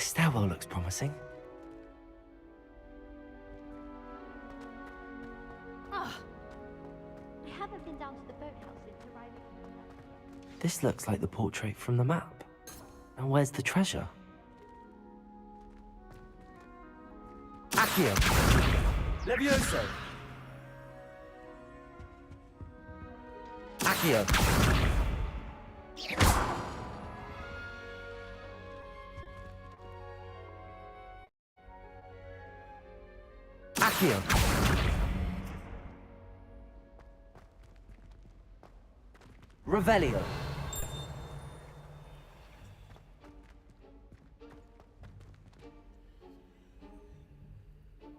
stairwell looks promising. Ah! I haven't been down to the boathouse since arriving here. This looks like the portrait from the map. Now where's the treasure? Accio! Levioso! Accio! Accio! Revelio!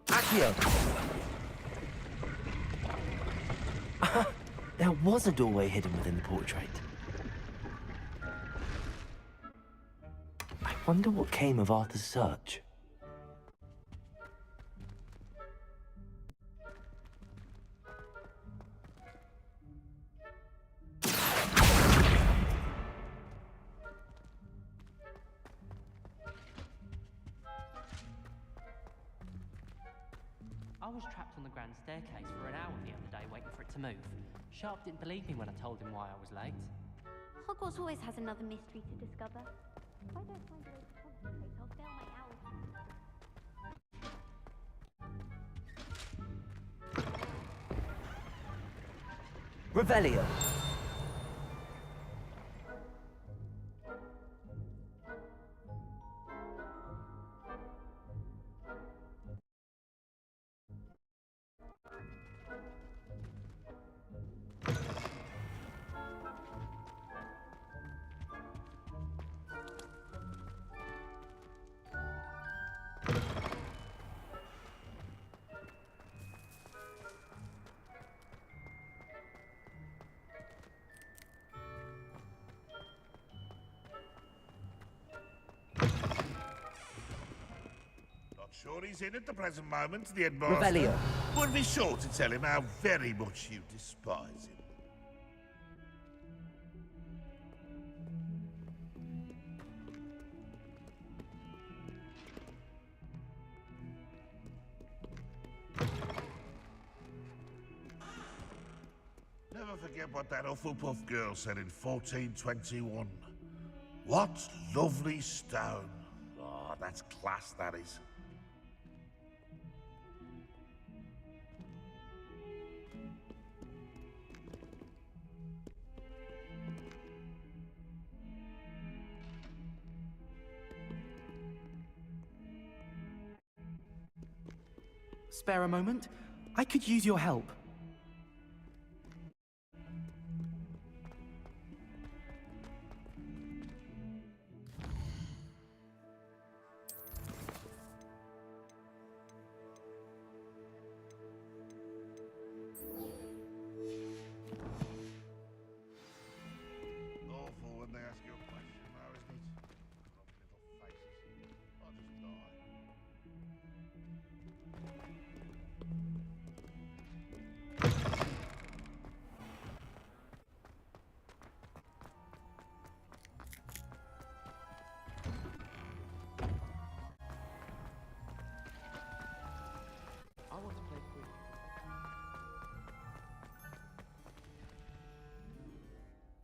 Accio! There was a doorway hidden within the portrait. I wonder what came of Arthur's search. I was trapped on the grand staircase for an hour the other day waiting for it to move. Sharp didn't believe me when I told him why I was late. Hogwarts always has another mystery to discover. If I don't find a way to concentrate, I'll fail my owl. Revelio! Sure he's in at the present moment, the headmaster. Revelio. Would be sure to tell him how very much you despise him. Never forget what that Hufflepuff girl said in 1421. What lovely stone. Oh, that's class, that is. Spare a moment? I could use your help. Awful when they ask you a question now, isn't it? Grumpy little faces. I'll just die. I want to play quiz.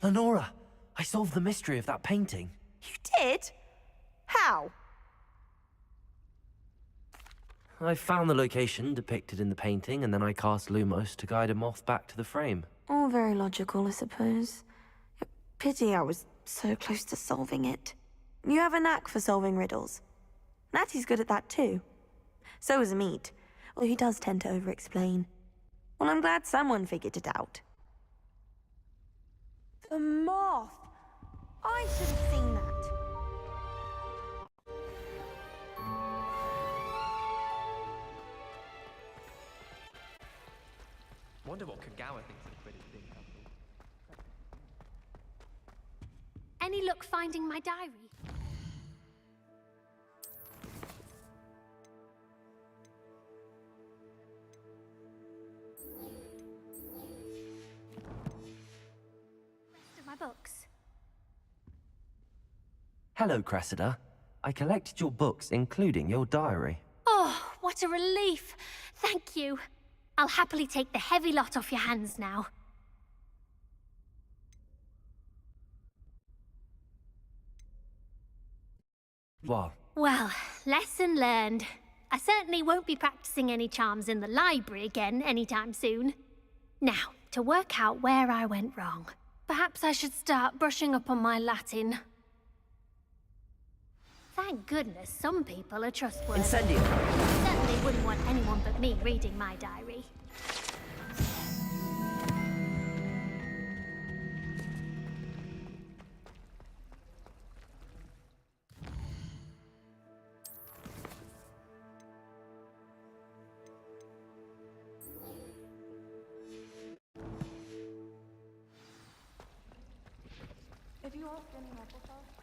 Lenora! I solved the mystery of that painting. You did? How? I found the location depicted in the painting, and then I cast Lumos to guide a moth back to the frame. All very logical, I suppose. Pity I was so close to solving it. You have a knack for solving riddles. Natty's good at that too. So is Meat, although he does tend to over-explain. Well, I'm glad someone figured it out. The moth! I should have seen that. Wonder what Kagawa thinks of the Quidditch being cancelled. Any luck finding my diary? Rest of my books. Hello, Cressida. I collected your books, including your diary. Oh, what a relief. Thank you. I'll happily take the heavy lot off your hands now. What? Well, lesson learned. I certainly won't be practicing any charms in the library again anytime soon. Now, to work out where I went wrong. Perhaps I should start brushing up on my Latin. Thank goodness some people are trustworthy. Incendio! I certainly wouldn't want anyone but me reading my diary. If you ask any Hufflepuff,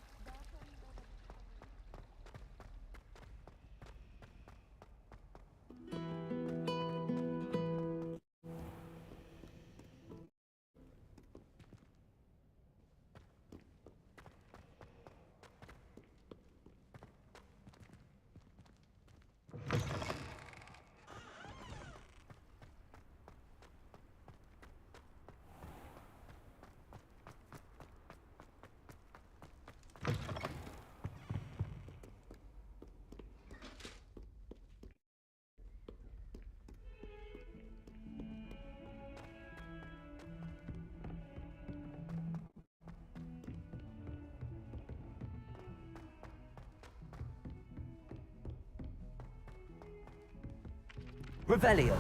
Revelio!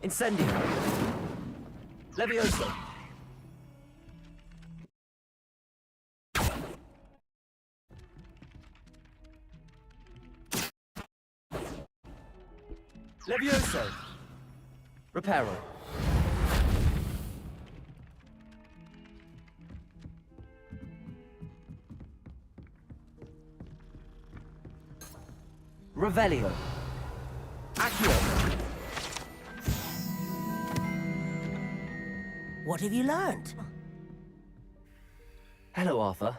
Incendio! Levioso! Levioso! Reparo! Revelio! Accio! What have you learnt? Hello, Arthur.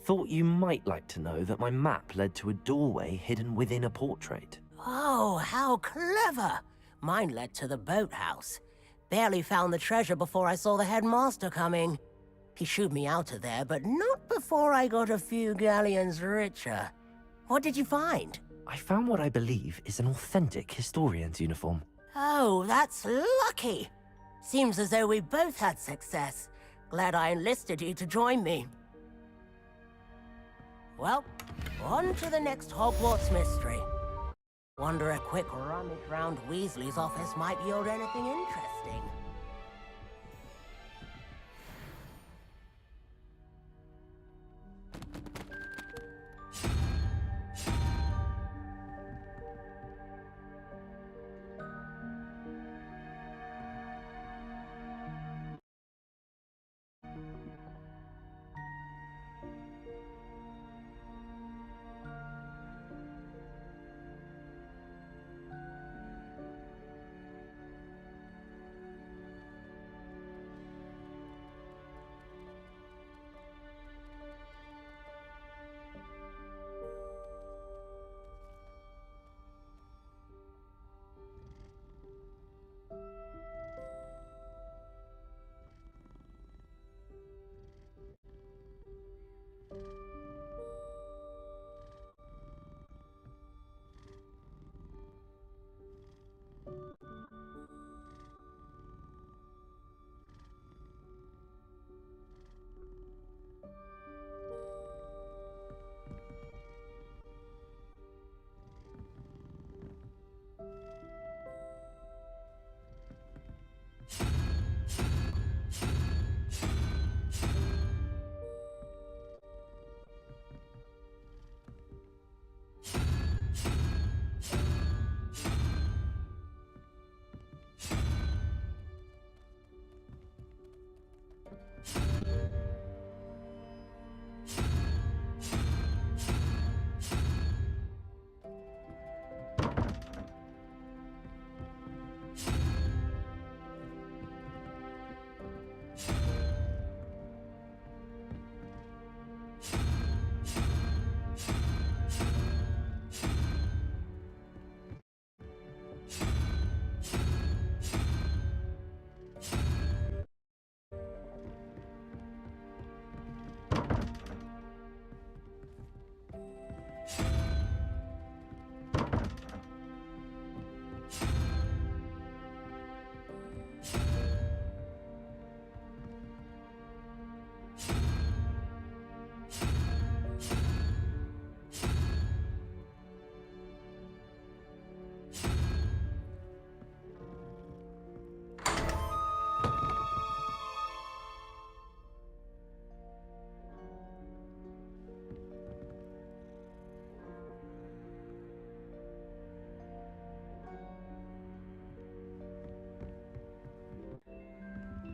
Thought you might like to know that my map led to a doorway hidden within a portrait. Oh, how clever! Mine led to the boathouse. Barely found the treasure before I saw the headmaster coming. He shooed me out of there, but not before I got a few galleons richer. What did you find? I found what I believe is an authentic historian's uniform. Oh, that's lucky! Seems as though we both had success. Glad I enlisted you to join me. Well, on to the next Hogwarts mystery. Wonder a quick rummage round Weasley's office might yield anything interesting.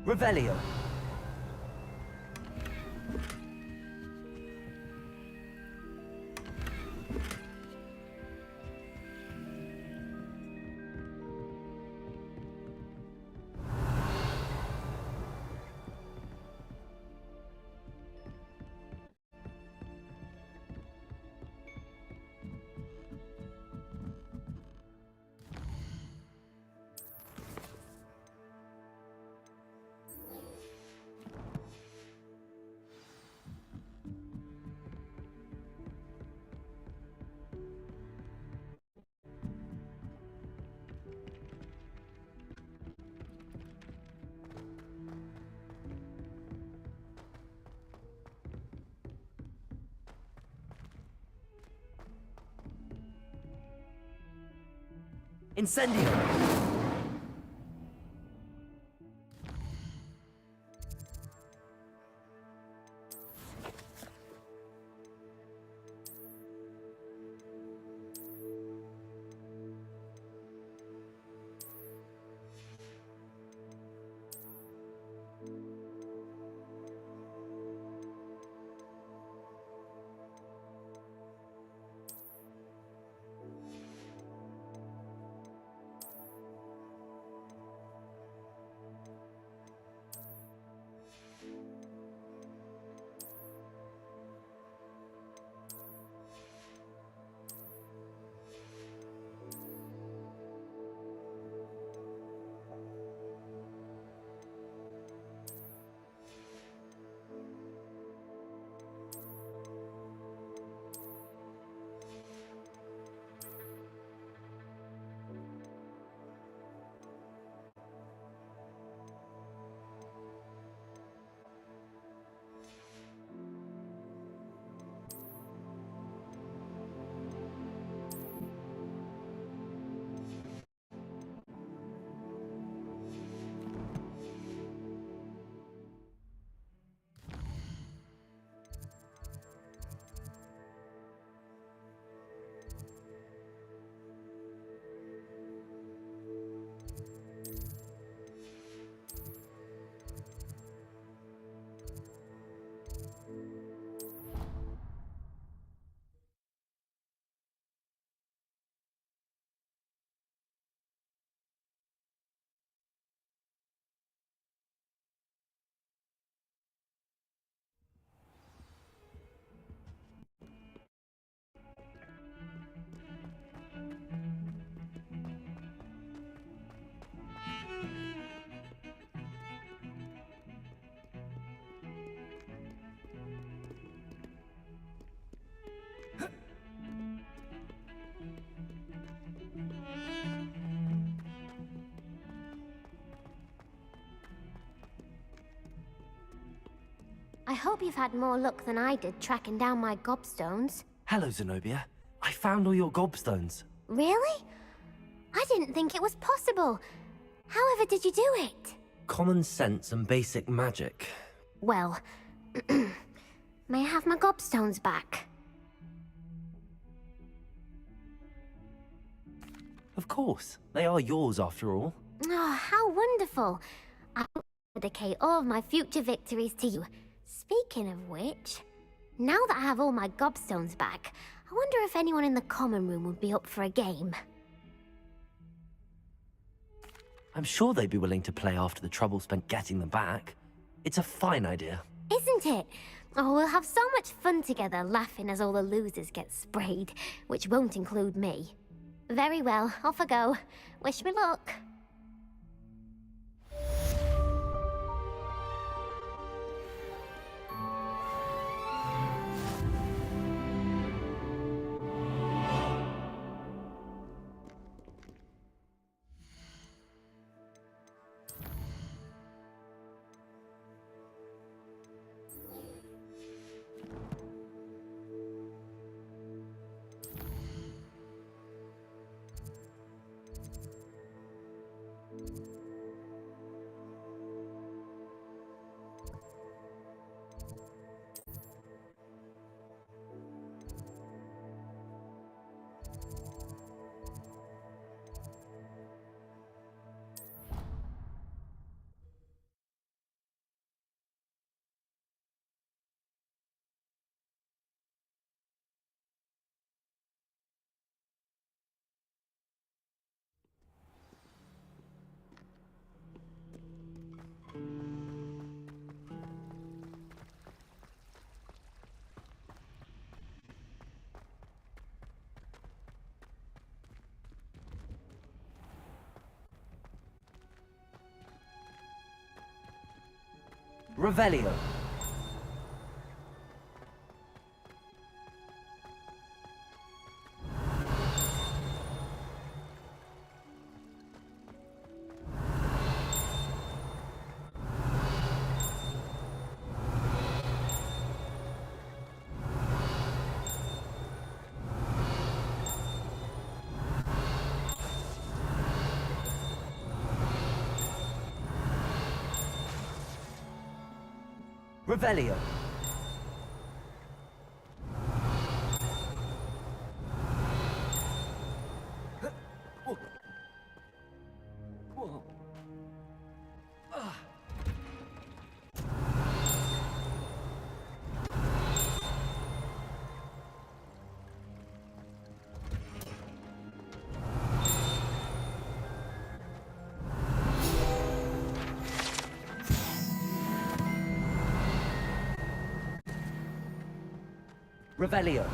Revelio. Incendio! I hope you've had more luck than I did tracking down my gobstones. Hello, Zenobia. I found all your gobstones. Really? I didn't think it was possible. However did you do it? Common sense and basic magic. Well, may I have my gobstones back? Of course. They are yours after all. Oh, how wonderful. I will dedicate all of my future victories to you. Speaking of which, now that I have all my gobstones back, I wonder if anyone in the common room would be up for a game. I'm sure they'd be willing to play after the trouble spent getting them back. It's a fine idea. Isn't it? Oh, we'll have so much fun together laughing as all the losers get sprayed, which won't include me. Very well, off I go. Wish me luck. Revelio. Revelio. Revelio.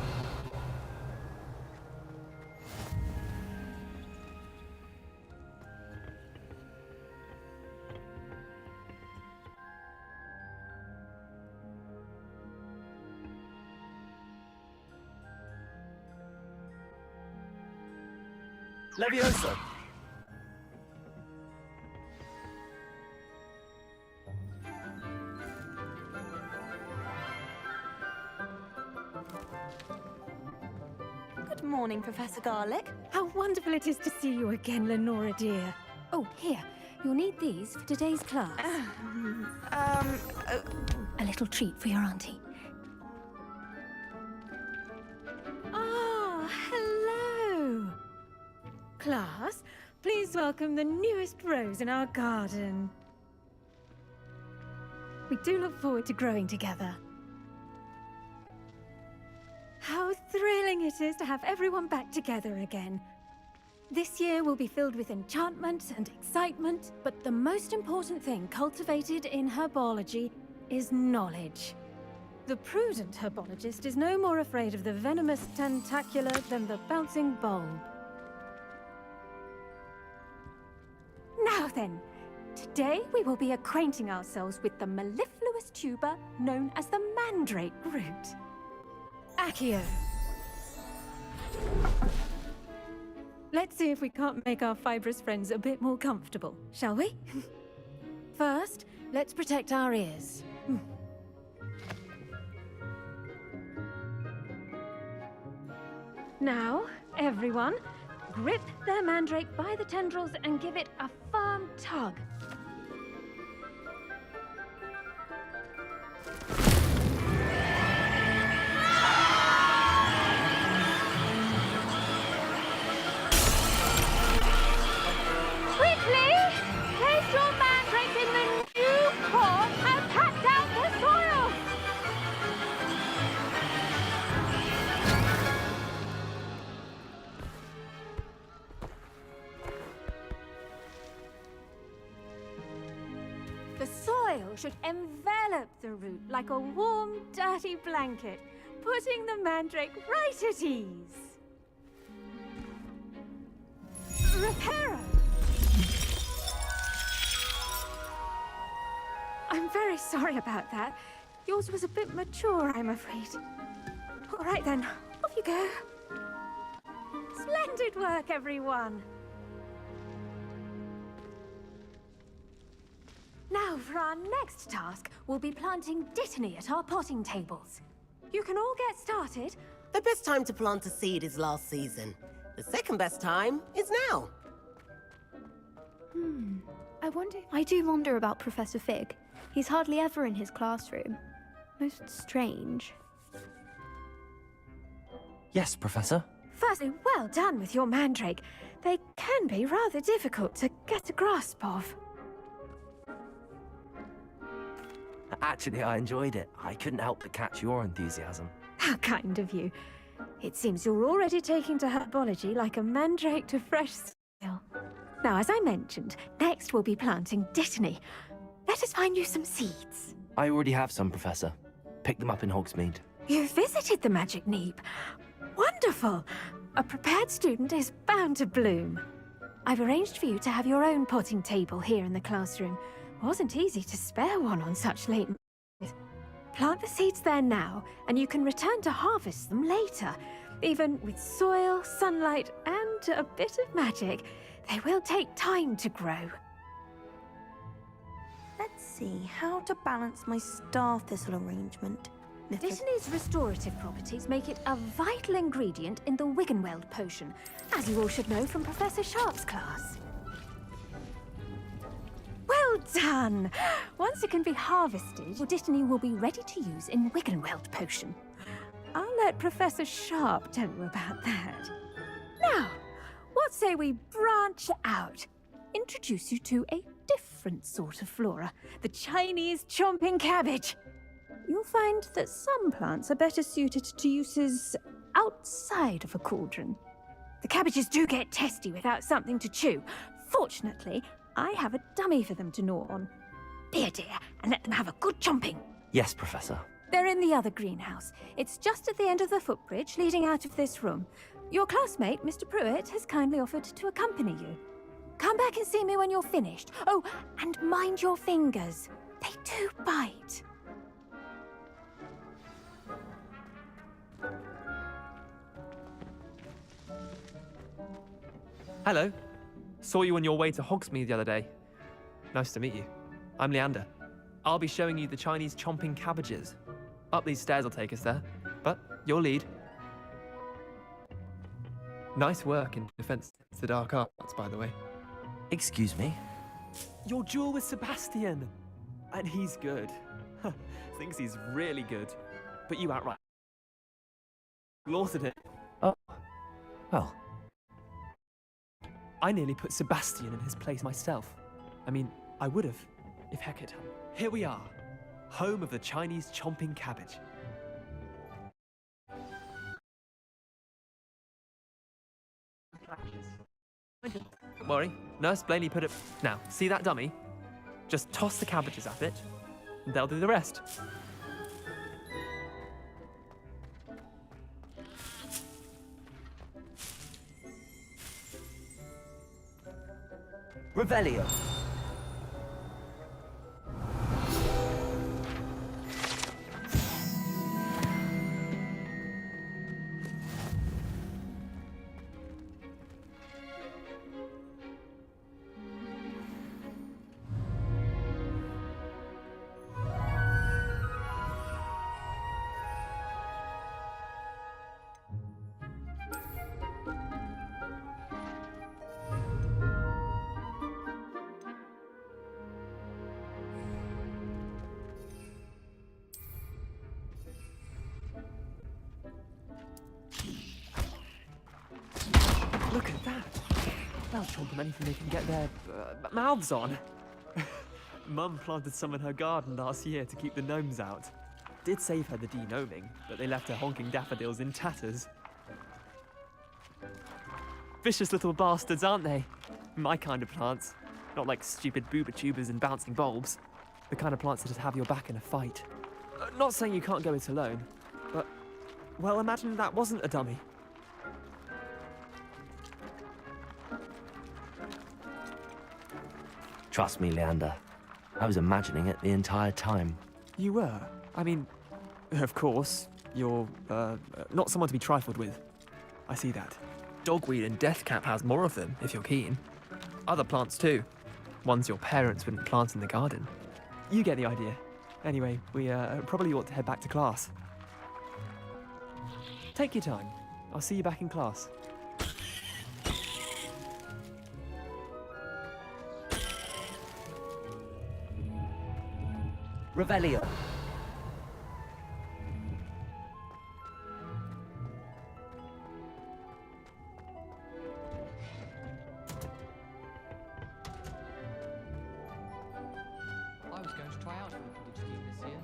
Leviosa. Good morning, Professor Garlick. How wonderful it is to see you again, Lenora dear. Oh, here. You'll need these for today's class. A little treat for your auntie. Ah, hello. Class, please welcome the newest rose in our garden. We do look forward to growing together. How thrilling it is to have everyone back together again. This year will be filled with enchantment and excitement, but the most important thing cultivated in herbology is knowledge. The prudent herbologist is no more afraid of the venomous tentacular than the bouncing bulb. Now then, today we will be acquainting ourselves with the mellifluous tuber known as the mandrake root. Accio. Let's see if we can't make our fibrous friends a bit more comfortable, shall we? First, let's protect our ears. Now, everyone, grip their mandrake by the tendrils and give it a firm tug. Quickly! Place your mandrake in the new pot and pat down the soil! The soil should envelop the root like a warm, dirty blanket, putting the mandrake right at ease. Reparo! I'm very sorry about that. Yours was a bit mature, I'm afraid. All right then, off you go. Splendid work, everyone! Now, for our next task, we'll be planting dittany at our potting tables. You can all get started. The best time to plant a seed is last season. The second best time is now. I do wonder about Professor Fig. He's hardly ever in his classroom. Most strange. Yes, Professor. Firstly, well done with your mandrake. They can be rather difficult to get a grasp of. Actually, I enjoyed it. I couldn't help but catch your enthusiasm. How kind of you. It seems you're already taking to herbology like a mandrake to fresh soil. Now, as I mentioned, next we'll be planting dittany. Let us find you some seeds. I already have some, Professor. Picked them up in Hogsmeade. You visited the Magic Neep. Wonderful! A prepared student is bound to bloom. I've arranged for you to have your own potting table here in the classroom. Wasn't easy to spare one on such late Plant the seeds there now, and you can return to harvest them later. Even with soil, sunlight, and a bit of magic, they will take time to grow. Let's see how to balance my star thistle arrangement. Dittany's restorative properties make it a vital ingredient in the Wiggenweld potion, as you all should know from Professor Sharp's class. Well done! Once it can be harvested, Dittany will be ready to use in Wiggenweld potion. I'll let Professor Sharp tell you about that. Now, what say we branch out? Introduce you to a different sort of flora, the Chinese chomping cabbage. You'll find that some plants are better suited to uses outside of a cauldron. The cabbages do get testy without something to chew. Fortunately, I have a dummy for them to gnaw on. Be a dear and let them have a good chomping. Yes, Professor. They're in the other greenhouse. It's just at the end of the footbridge leading out of this room. Your classmate, Mr. Pruitt, has kindly offered to accompany you. Come back and see me when you're finished. Oh, and mind your fingers. They do bite. Hello. Saw you on your way to Hogsmeade the other day. Nice to meet you. I'm Leander. I'll be showing you the Chinese chomping cabbages. Up these stairs will take us there, but you'll lead. Nice work in Defense Against the Dark Arts, by the way. Excuse me? Your duel with Sebastian! And he's good. Thinks he's really good. But you outright slaughtered it. Oh. Well. I nearly put Sebastian in his place myself. I mean, I would have, if Heck had. Here we are, home of the Chinese chomping cabbage. Don't worry, Nurse Blaney put it... Now, see that dummy? Just toss the cabbages at it, and they'll do the rest. Revelio. Look at that. They'll chomp on anything they can get their mouths on. Mum planted some in her garden last year to keep the gnomes out. Did save her the de-gnoming, but they left her honking daffodils in tatters. Vicious little bastards, aren't they? My kind of plants. Not like stupid booba tubers and bouncing bulbs. The kind of plants that just have your back in a fight. Not saying you can't go it alone, but... Well, imagine that wasn't a dummy. Trust me, Leander. I was imagining it the entire time. You were? I mean, of course, you're, not someone to be trifled with. I see that. Dogweed and deathcap has more of them, if you're keen. Other plants too. Ones your parents wouldn't plant in the garden. You get the idea. Anyway, we, probably ought to head back to class. Take your time. I'll see you back in class. Revelio. I was going to try out for the Quidditch team this year.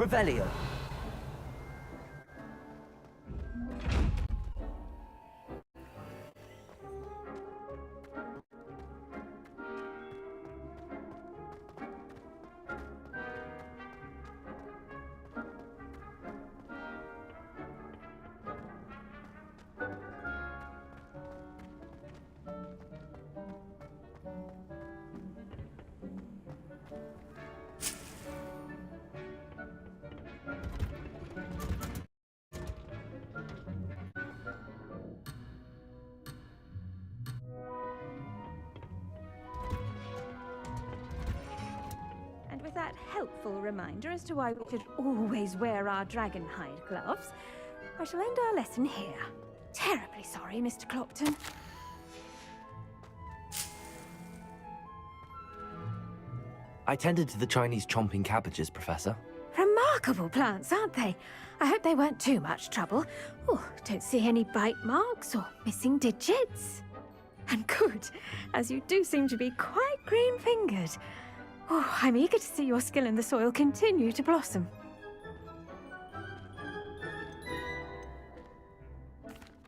Revelio. And with that helpful reminder as to why we should always wear our dragon hide gloves, I shall end our lesson here. Terribly sorry, Mr. Clopton. I tended to the Chinese chomping cabbages, Professor. Remarkable plants, aren't they? I hope they weren't too much trouble. Oh, don't see any bite marks or missing digits. And good, as you do seem to be quite green-fingered. Oh, I'm eager to see your skill in the soil continue to blossom.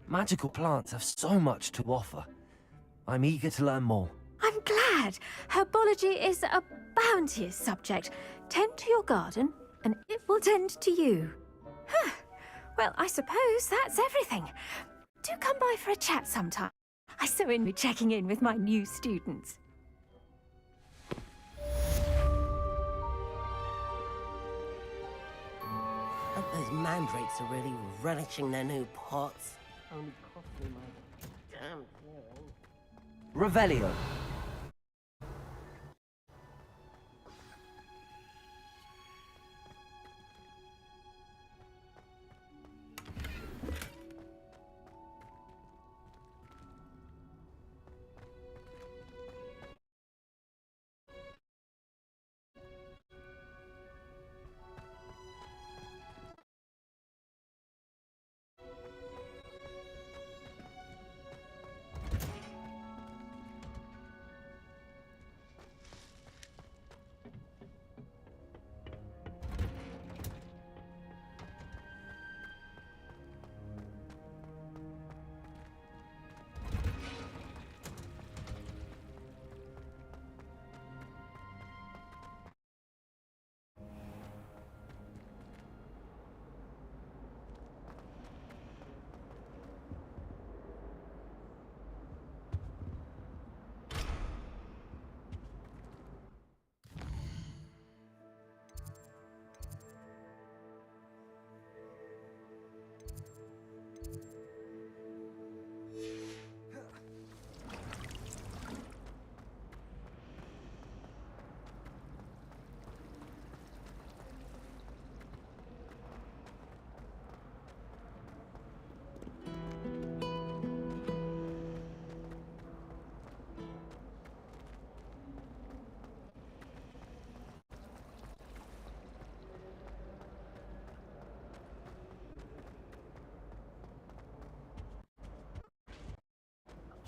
Magical plants have so much to offer. I'm eager to learn more. I'm glad. Herbology is a bounteous subject. Tend to your garden, and it will tend to you. Huh. Well, I suppose that's everything. Do come by for a chat sometime. I so enjoy checking in with my new students. Hope those mandrakes are really relishing their new pots. Only cost me my damn clearing. Revelio.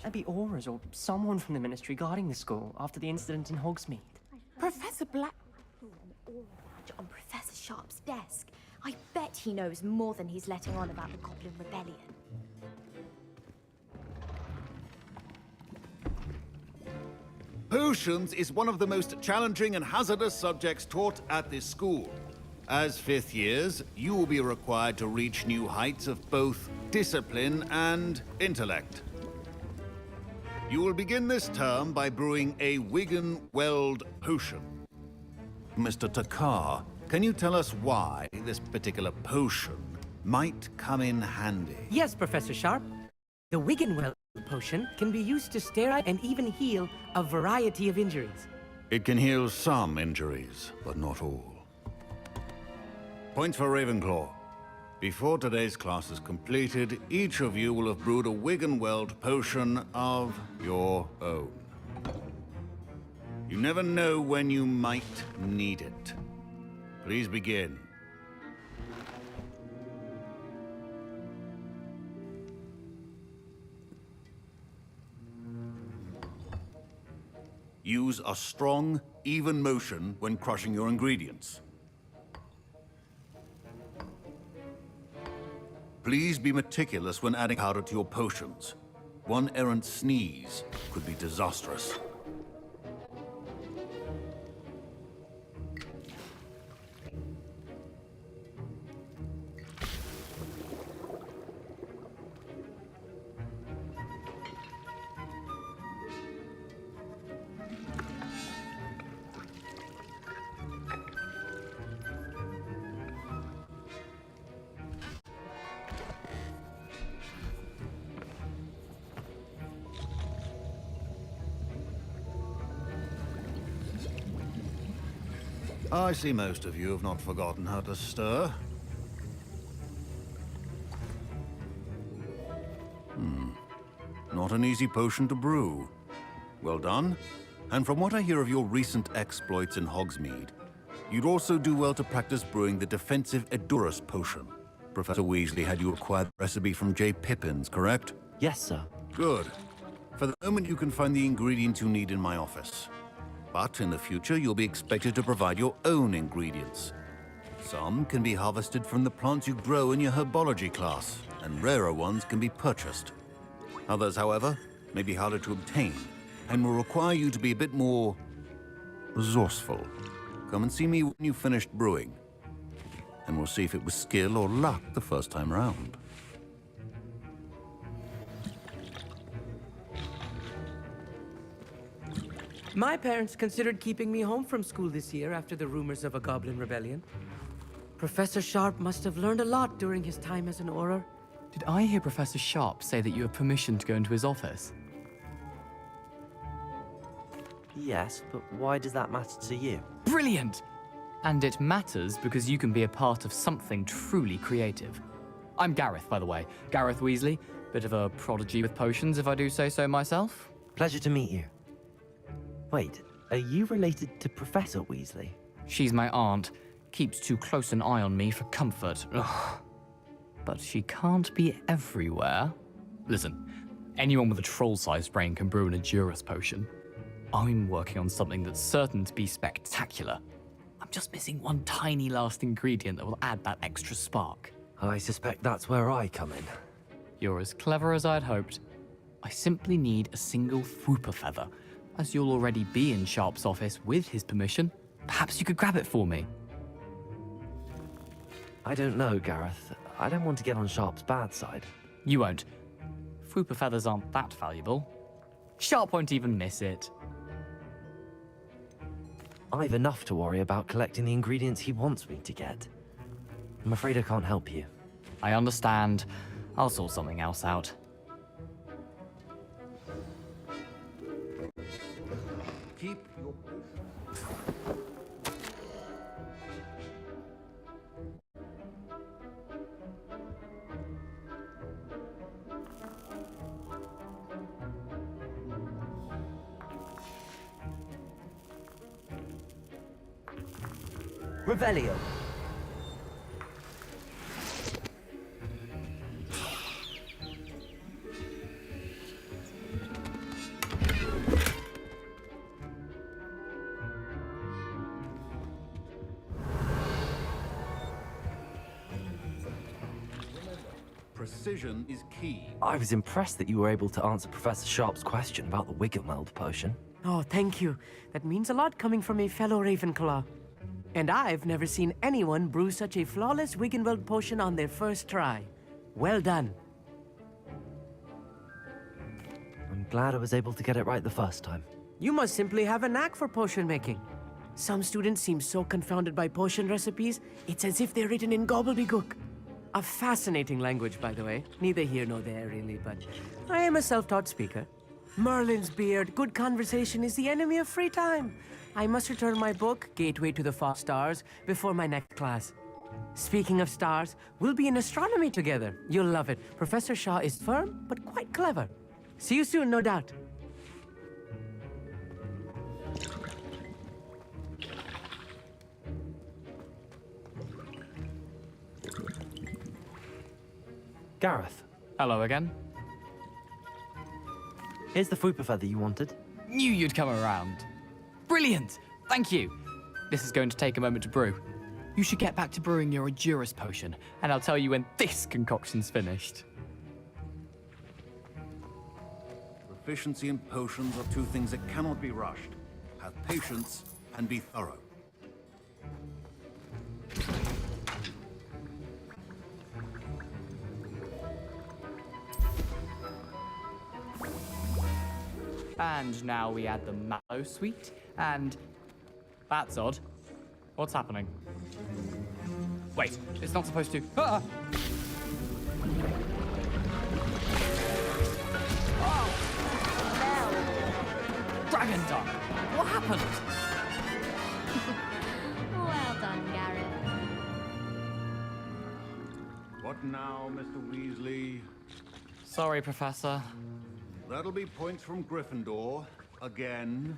There'd be Aura's or someone from the Ministry guarding the school after the incident in Hogsmeade. Professor Black... on Professor Sharp's desk. I bet he knows more than he's letting on about the Goblin Rebellion. Potions is one of the most challenging and hazardous subjects taught at this school. As fifth years, you will be required to reach new heights of both discipline and intellect. You will begin this term by brewing a Wigan Weld potion. Mr. Takar, can you tell us why this particular potion might come in handy? Yes, Professor Sharp. The Wiggenweld potion can be used to sterile and even heal a variety of injuries. It can heal some injuries, but not all. Point for Ravenclaw. Before today's class is completed, each of you will have brewed a Wiggenweld potion of your own. You never know when you might need it. Please begin. Use a strong, even motion when crushing your ingredients. Please be meticulous when adding powder to your potions. One errant sneeze could be disastrous. I see most of you have not forgotten how to stir. Not an easy potion to brew. Well done. And from what I hear of your recent exploits in Hogsmeade, you'd also do well to practice brewing the defensive Edurus potion. Professor Weasley had you acquire the recipe from J. Pippins, correct? Yes, sir. Good. For the moment, you can find the ingredients you need in my office. But in the future, you'll be expected to provide your own ingredients. Some can be harvested from the plants you grow in your herbology class, and rarer ones can be purchased. Others, however, may be harder to obtain, and will require you to be a bit more resourceful. Come and see me when you've finished brewing, and we'll see if it was skill or luck the first time round. My parents considered keeping me home from school this year after the rumors of a goblin rebellion. Professor Sharp must have learned a lot during his time as an Auror. Did I hear Professor Sharp say that you have permission to go into his office? Yes, but why does that matter to you? Brilliant! And it matters because you can be a part of something truly creative. I'm Gareth, by the way. Gareth Weasley. Bit of a prodigy with potions, if I do say so myself. Pleasure to meet you. Wait, are you related to Professor Weasley? She's my aunt. Keeps too close an eye on me for comfort. Ugh. But she can't be everywhere. Listen, anyone with a troll-sized brain can brew an Edurus potion. I'm working on something that's certain to be spectacular. I'm just missing one tiny last ingredient that will add that extra spark. I suspect that's where I come in. You're as clever as I'd hoped. I simply need a single Fwooper feather. As you'll already be in Sharp's office with his permission, perhaps you could grab it for me. I don't know, Gareth. I don't want to get on Sharp's bad side. You won't. Fwooper feathers aren't that valuable. Sharp won't even miss it. I've enough to worry about collecting the ingredients he wants me to get. I'm afraid I can't help you. I understand. I'll sort something else out. Keep your... Revelio. Precision is key. I was impressed that you were able to answer Professor Sharp's question about the Wiggenweld potion. Oh, thank you. That means a lot coming from a fellow Ravenclaw. And I've never seen anyone brew such a flawless Wiggenweld potion on their first try. Well done. I'm glad I was able to get it right the first time. You must simply have a knack for potion making. Some students seem so confounded by potion recipes, it's as if they're written in gobbledygook. A fascinating language, by the way. Neither here nor there, really, but I am a self-taught speaker. Merlin's beard, good conversation is the enemy of free time. I must return my book, Gateway to the Far Stars, before my next class. Speaking of stars, we'll be in astronomy together. You'll love it. Professor Shaw is firm, but quite clever. See you soon, no doubt. Gareth. Hello again. Here's the Fwooper feather you wanted. Knew you'd come around. Brilliant! Thank you. This is going to take a moment to brew. You should get back to brewing your Endurance potion, and I'll tell you when this concoction's finished. Proficiency in potions are two things that cannot be rushed. Have patience and be thorough. And now we add the mallow sweet, and... That's odd. What's happening? Wait, it's not supposed to... Ah! Oh! Dragon Dung! What happened? Well done, Garrett. What now, Mr. Weasley? Sorry, Professor. That'll be points from Gryffindor. Again.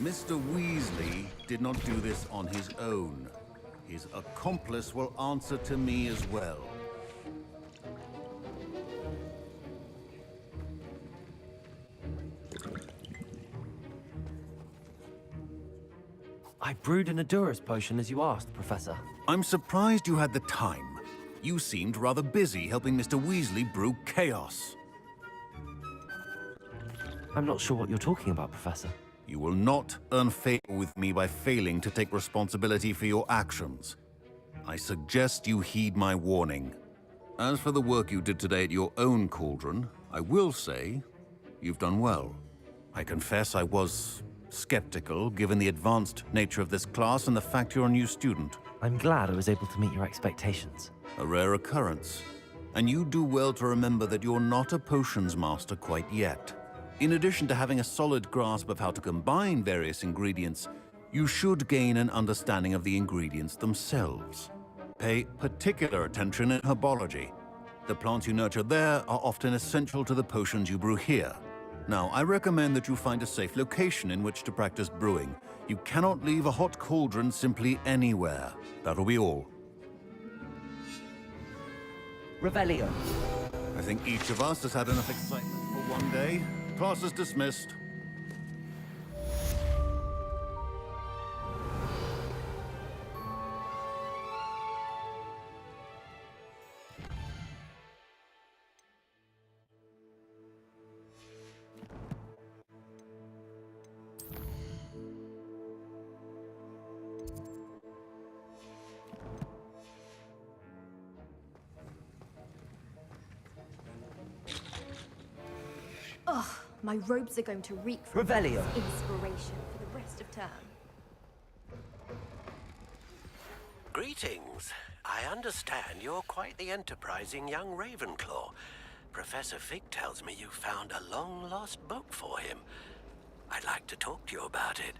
Mr. Weasley did not do this on his own. His accomplice will answer to me as well. I brewed an Endurance potion as you asked, Professor. I'm surprised you had the time. You seemed rather busy helping Mr. Weasley brew chaos. I'm not sure what you're talking about, Professor. You will not earn favor with me by failing to take responsibility for your actions. I suggest you heed my warning. As for the work you did today at your own cauldron, I will say you've done well. I confess I was skeptical, given the advanced nature of this class and the fact you're a new student. I'm glad I was able to meet your expectations. A rare occurrence. And you do well to remember that you're not a potions master quite yet. In addition to having a solid grasp of how to combine various ingredients, you should gain an understanding of the ingredients themselves. Pay particular attention in herbology. The plants you nurture there are often essential to the potions you brew here. Now, I recommend that you find a safe location in which to practice brewing. You cannot leave a hot cauldron simply anywhere. That'll be all. Revelio. I think each of us has had enough excitement for one day. Class is dismissed. Ugh, my robes are going to reek from Revelio. inspiration for the rest of term. Greetings. I understand you're quite the enterprising young Ravenclaw. Professor Fig tells me you found a long-lost book for him. I'd like to talk to you about it.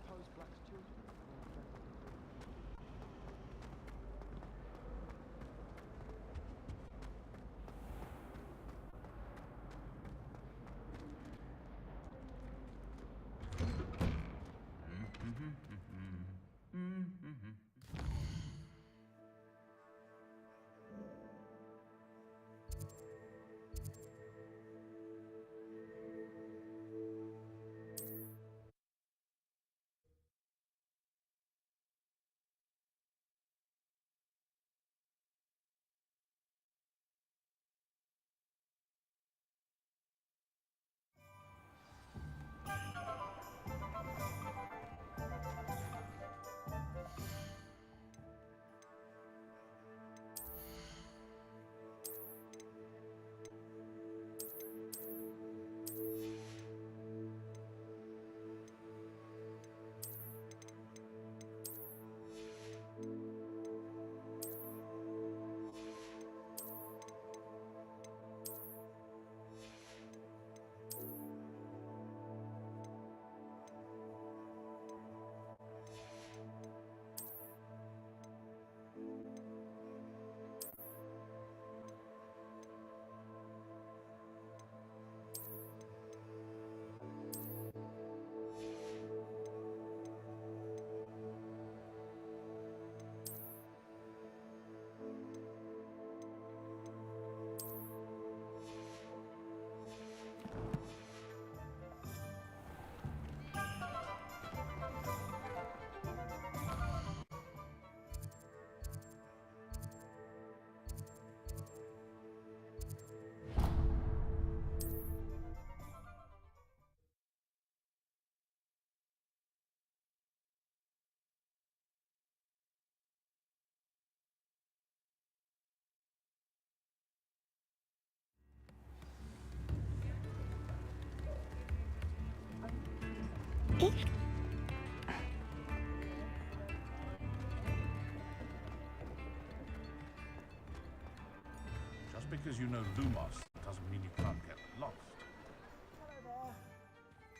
because you know Lumos doesn't mean you can't get lost.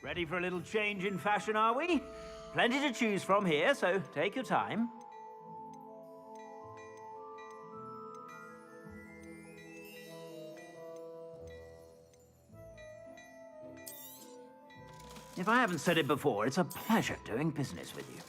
Ready for a little change in fashion, are we? Plenty to choose from here, so take your time. If I haven't said it before, it's a pleasure doing business with you.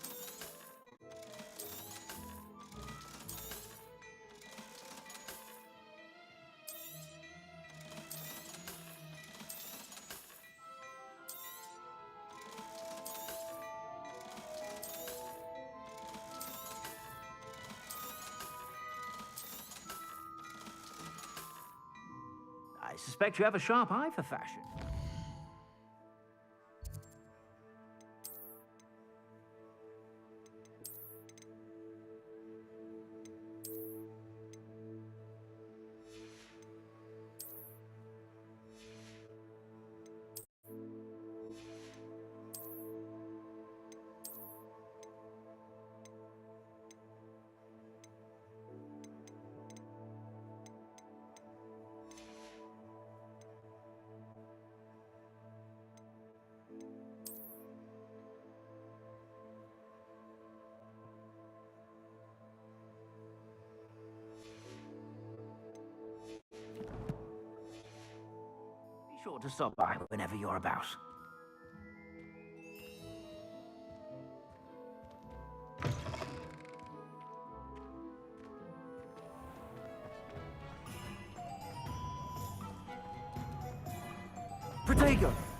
I suspect you have a sharp eye for fashion. Be sure to stop by whenever you're about. Protego!